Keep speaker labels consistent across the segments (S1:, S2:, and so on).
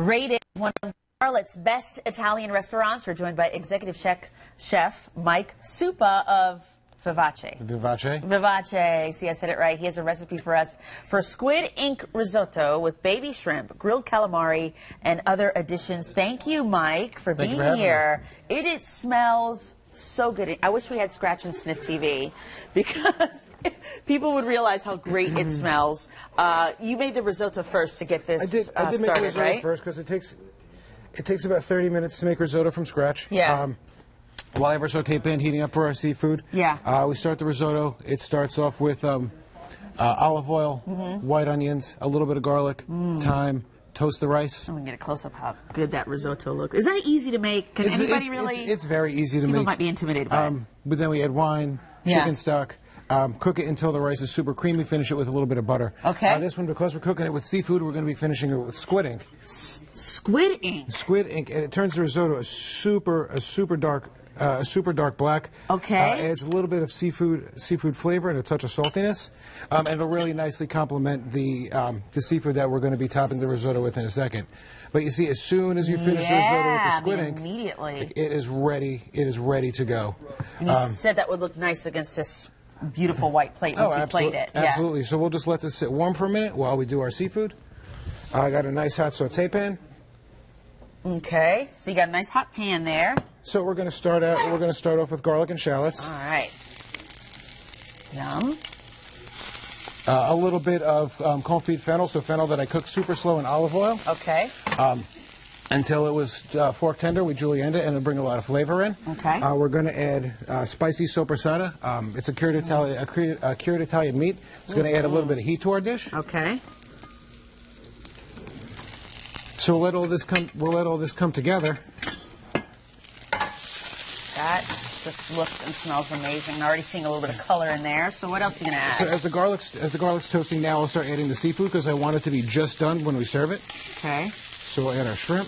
S1: Rated one of Charlotte's best Italian restaurants. We're joined by executive chef Mike Suppa of Vivace. Vivace. See, I said it right. He has a recipe for us for squid ink risotto with baby shrimp, grilled calamari, and other additions. Thank you, Mike, for being here. It smells so good. I wish we had Scratch and Sniff TV because people would realize how great it smells. You made the risotto first to get this
S2: I did
S1: started,
S2: make the risotto
S1: right?
S2: first because it takes about 30 minutes to make risotto from scratch.
S1: Yeah.
S2: While I have our saute pan heating up for our seafood, we start the risotto. It starts off with olive oil, white onions, a little bit of garlic, thyme, toast the rice.
S1: I'm going to get a close-up how good that risotto looks. Is that easy to make? Can anybody really?
S2: It's very easy to make.
S1: People might be intimidated by it.
S2: But then we add wine, chicken stock, cook it until the rice is super creamy, finish it with a little bit of butter.
S1: Okay.
S2: This one, because we're cooking it with seafood, we're going to be finishing it with squid ink.
S1: Squid ink?
S2: Squid ink, and it turns the risotto a super dark black.
S1: Okay.
S2: Adds a little bit of seafood flavor and a touch of saltiness, and it'll really nicely complement the seafood that we're going to be topping the risotto with in a second. But you see, as soon as you finish the risotto with the squid ink,
S1: immediately
S2: it is ready. It is ready to go.
S1: And you said that would look nice against this beautiful white plate once you plate it.
S2: Absolutely. So we'll just let this sit warm for a minute while we do our seafood. I got a nice hot saute pan.
S1: Okay. So you got a nice hot pan there.
S2: So we're going to start out. We're going to start off with garlic and shallots.
S1: All right. Yum.
S2: A little bit of confit fennel, so fennel that I cooked super slow in olive oil.
S1: Okay.
S2: Until it was fork tender, we julienne it and it'll bring a lot of flavor in.
S1: Okay.
S2: We're going to add spicy soppressata. It's a cured Italian meat. It's going to add a little bit of heat to our dish.
S1: Okay.
S2: So we'll let all this come. We'll let all this come together.
S1: That just looks and smells amazing. I'm already seeing a little bit of color in there. So what else are you going to add?
S2: So as the garlic's toasting now, I'll start adding the seafood because I want it to be just done when we serve it.
S1: Okay.
S2: So we'll add our shrimp,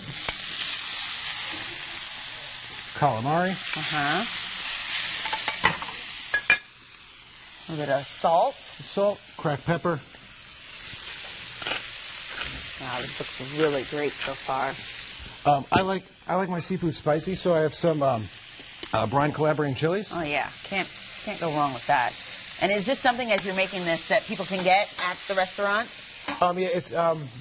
S2: calamari.
S1: A little bit of salt.
S2: Salt, cracked pepper.
S1: Wow, this looks really great so far.
S2: I like my seafood spicy, so I have some brine Calabrian chilies.
S1: Oh yeah, can't go wrong with that. And is this something, as you're making this, that people can get at the restaurant?
S2: Yeah, it's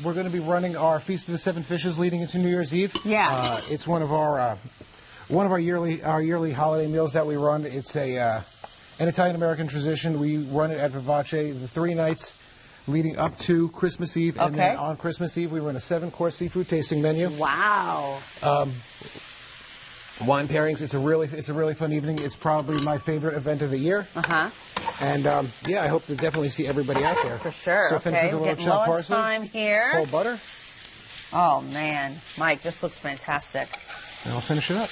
S2: we're going to be running our Feast of the Seven Fishes leading into New Year's Eve.
S1: Yeah.
S2: It's one of our yearly holiday meals that we run. It's an Italian American tradition. We run it at Vivace the 3 nights leading up to Christmas Eve, and then on Christmas Eve we run a 7-course seafood tasting menu.
S1: Wow.
S2: Wine pairings. It's a really fun evening. It's probably my favorite event of the year. And yeah, I hope to definitely see everybody out there.
S1: For sure.
S2: So finish with a little chopped parsley.
S1: Time here.
S2: Whole butter.
S1: Oh man, Mike, this looks fantastic.
S2: And I'll finish it up.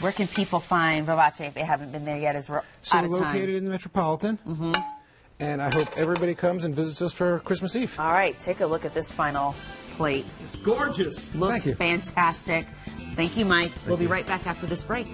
S1: Where can people find Vivace if they haven't been there yet? As we're out of time.
S2: So we're located in the Metropolitan. And I hope everybody comes and visits us for Christmas Eve.
S1: All right, take a look at this final plate.
S3: It's gorgeous.
S1: Looks fantastic. Thank you, Mike. We'll be right back after this break.